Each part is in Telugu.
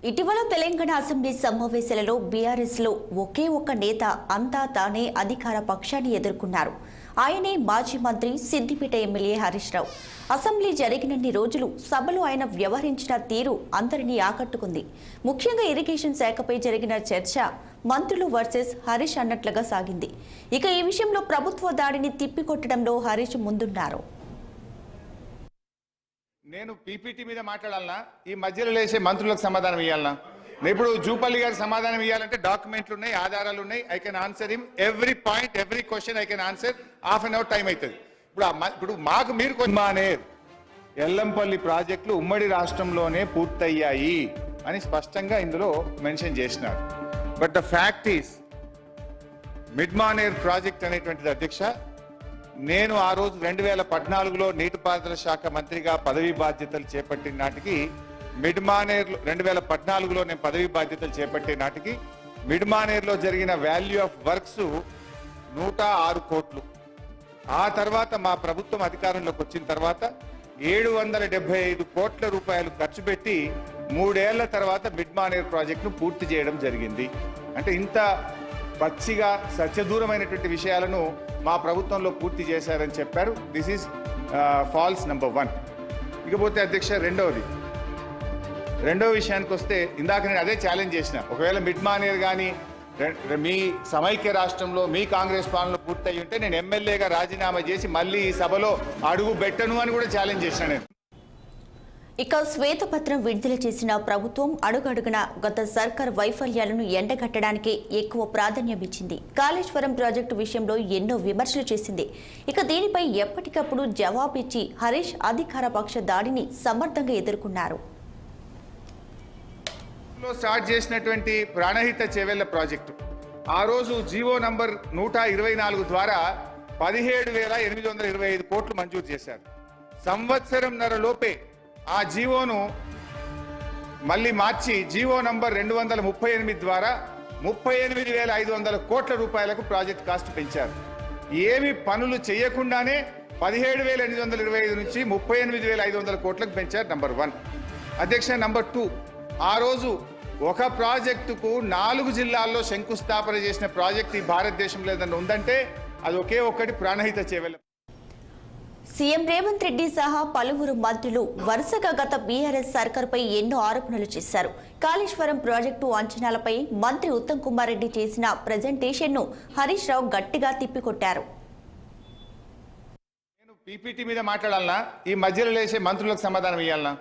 ఇటీవల తెలంగాణ అసెంబ్లీ సమావేశాలలో బీఆర్ఎస్ లో ఒకే ఒక్క నేత అంతా తానే అధికార పక్షాన్ని ఎదుర్కొన్నారు. ఆయనే మాజీ మంత్రి సిద్దిపేట ఎమ్మెల్యే హరీష్ రావు. అసెంబ్లీ జరిగినన్ని రోజులు సభలో ఆయన వ్యవహరించిన తీరు అందరినీ ఆకట్టుకుంది. ముఖ్యంగా ఇరిగేషన్ శాఖపై జరిగిన చర్చ మంత్రులు వర్సెస్ హరీష్ అన్నట్లుగా సాగింది. ఇక ఈ విషయంలో ప్రభుత్వ దాడిని తిప్పికొట్టడంలో హరీష్ ముందున్నారు. నేను పీపీటీ మీద మాట్లాడాలన్నా ఈ మధ్యలో లేచే మంత్రులకు సమాధానం ఇవ్వాలన్నా? ఇప్పుడు జూపల్లి గారికి సమాధానం ఇవ్వాలంటే డాక్యుమెంట్లు ఉన్నాయి, ఆధారాలు ఉన్నాయి. I can answer him every point, every question I can answer. Half an hour time అవుతుంది. ఇప్పుడు మాకు మీరు మానేర్ ఎల్లంపల్లి ప్రాజెక్టులు ఉమ్మడి రాష్ట్రంలోనే పూర్తయ్యాయి అని స్పష్టంగా ఇందులో మెన్షన్ చేసినారు. But the fact is Mid Manair project అనేటువంటిది అధ్యక్ష, నేను ఆ రోజు 2014లో నీటిపారుదల శాఖ మంత్రిగా పదవీ బాధ్యతలు చేపట్టిన నాటికి మిడ్మానేర్ 2014లో నేను పదవీ బాధ్యతలు చేపట్టే నాటికి మిడ్మానేర్లో జరిగిన వాల్యూ ఆఫ్ వర్క్స్ 106 కోట్లు. ఆ తర్వాత మా ప్రభుత్వం అధికారంలోకి వచ్చిన తర్వాత 775 కోట్ల రూపాయలు ఖర్చు పెట్టి 3 ఏళ్ల తర్వాత మిడ్మానేర్ ప్రాజెక్టును పూర్తి చేయడం జరిగింది. అంటే ఇంత పచ్చిగా సత్యదూరమైనటువంటి విషయాలను మా ప్రభుత్వంలో పూర్తి చేశారని చెప్పారు. This is false number 1. ఇకపోతే అధ్యక్ష రెండో విషయానికి వస్తే, ఇందాక నేను అదే ఛాలెంజ్ చేసిన, ఒకవేళ మిడ్మానేర్ కానీ మీ సమైక్య రాష్ట్రంలో మీ కాంగ్రెస్ పాలనలో పూర్తయి ఉంటే నేను ఎమ్మెల్యేగా రాజీనామా చేసి మళ్ళీ ఈ సభలో అడుగు పెట్టను అని కూడా ఛాలెంజ్ చేసిన నేను. ఇక శ్వేతపత్రం విడుదల చేసిన ప్రభుత్వం అడుగడుగున గత సర్కార్ వైఫల్యాలను ఎండగట్టడానికి ఎక్కువ ప్రాధాన్యం ఇచ్చింది. కాళేశ్వరం ప్రాజెక్టు విషయంలో ఎన్నో విమర్శలు చేసింది. ఇక దీనిపై ఎప్పటికప్పుడు జవాబిచ్చి హరీష్ అధికార పక్ష దాడిని సమర్థంగా ఎదుర్కొన్నారు. స్టార్ట్ చేసినటువంటి ప్రాణహిత చేవెళ్ల ప్రాజెక్టు ఆ రోజు జీవో నంబర్ 124 ద్వారా 17,825 కోట్లు మంజూరు చేశారు. సంవత్సరంన్నర లోపే ఆ జీవోను మళ్ళీ మార్చి జీవో నంబర్ 238 ద్వారా 38,500 కోట్ల రూపాయలకు ప్రాజెక్ట్ కాస్ట్ పెంచారు. ఏమి పనులు చేయకుండానే 17,825 నుంచి 38,500 కోట్లకు పెంచారు. నంబర్ 1. అధ్యక్ష, నంబర్ 2, ఆ రోజు ఒక ప్రాజెక్టుకు 4 జిల్లాల్లో శంకుస్థాపన చేసిన ప్రాజెక్ట్ ఈ భారతదేశంలో ఏదన్నా ఉందంటే అది ఒకే ఒక్కటి ప్రాణహిత చేవెళ్ల. సీఎం రేవంత్ రెడ్డి సహా పలువురు మంత్రులు వరుసగా గత బీఆర్ఎస్ సర్కార్పై ఎన్నో ఆరోపణలు చేశారు. కాళేశ్వరం ప్రాజెక్టు అంచనాలపై మంత్రి ఉత్తమ్ కుమార్ రెడ్డి చేసిన ప్రెజెంటేషన్ను హరీష్ రావు గట్టిగా తిప్పికొట్టారు. నేను పీపీటీ మీద మాట్లాడాలన్నా ఈ మధ్యలో లేచే మంత్రులకు సమాధానం ఇవ్వాలన్నా?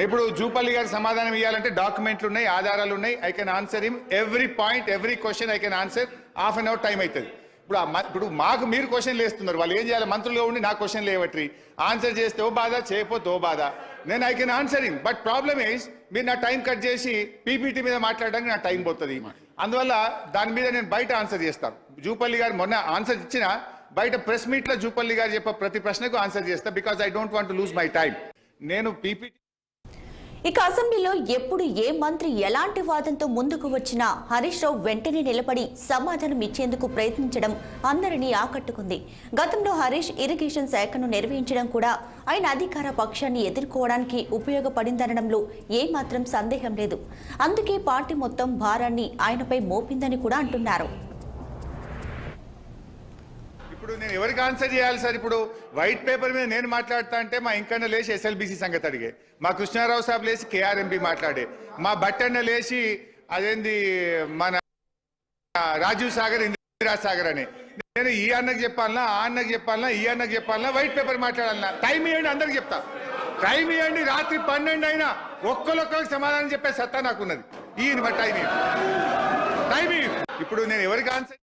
ఇప్పుడు జూపల్లి గారికి సమాధానం ఇవ్వాలంటే డాక్యుమెంట్లు ఉన్నాయి, ఆధారాలు ఉన్నాయి. I can answer him every point, every question I can answer. Half an hour time అవుతుంది. ఇప్పుడు మాకు మీరు క్వశ్చన్లు వేస్తున్నారు. వాళ్ళు ఏం చేయాలి? మంత్రులుగా ఉండి నా క్వశ్చన్లు వేయబట్టి ఆన్సర్ చేస్తే ఓ బాధ, చేయకపోతే ఓ బాధ. నేను I can answer him, but problem is మీరు నా టైం కట్ చేసి పీపీటీ మీద మాట్లాడడానికి నా టైం పోతుంది. అందువల్ల దాని మీద నేను బయట ఆన్సర్ చేస్తాను. జూపల్లి గారు మొన్న ఆన్సర్ ఇచ్చిన బయట ప్రెస్ మీట్లో జూపల్లి గారు చెప్పే ప్రతి ప్రశ్నకు ఆన్సర్ చేస్తా. Because I don't want to lose my time. నేను పీపీటీ ఇక అసెంబ్లీలో ఎప్పుడు ఏ మంత్రి ఎలాంటి వాదంతో ముందుకు వచ్చినా హరీష్ రావు వెంటనే నిలబడి సమాధానం ఇచ్చేందుకు ప్రయత్నించడం అందరినీ ఆకట్టుకుంది. గతంలో హరీష్ ఇరిగేషన్ శాఖను నిర్వహించడం కూడా ఆయన అధికార పక్షాన్ని ఎదుర్కోవడానికి ఉపయోగపడిందనడంలో ఏమాత్రం సందేహం లేదు. అందుకే పార్టీ మొత్తం భారాన్ని ఆయనపై మోపిందని కూడా అంటున్నారు. ఇప్పుడు నేను ఎవరికి ఆన్సర్ చేయాలి సార్? ఇప్పుడు వైట్ పేపర్ మీద నేను మాట్లాడతా అంటే మా ఇంకన్నా లేచి ఎస్ఎల్బీసీ సంగతి అడిగే, మా కృష్ణారావు సాబ్ లేచి కేఆర్ఎంపీ మాట్లాడే, మా బట్టన్న లేచి అదేంది మన రాజీవ్ సాగర్ ఇందిరా సాగర్ అని. నేను ఈ అన్నకు చెప్పాలన్నా, ఆ అన్నకు చెప్పాలన్నా, ఈ అన్నకు చెప్పాలన్నా, వైట్ పేపర్ మాట్లాడాలన్నా? టైం ఇవ్వండి, అందరికి చెప్తా. టైం ఇవ్వండి, రాత్రి 12 అయినా ఒక్కరికి సమాధానం చెప్పే సత్తా నాకున్నది. ఈ టైం ఇప్పుడు నేను ఎవరికి ఆన్సర్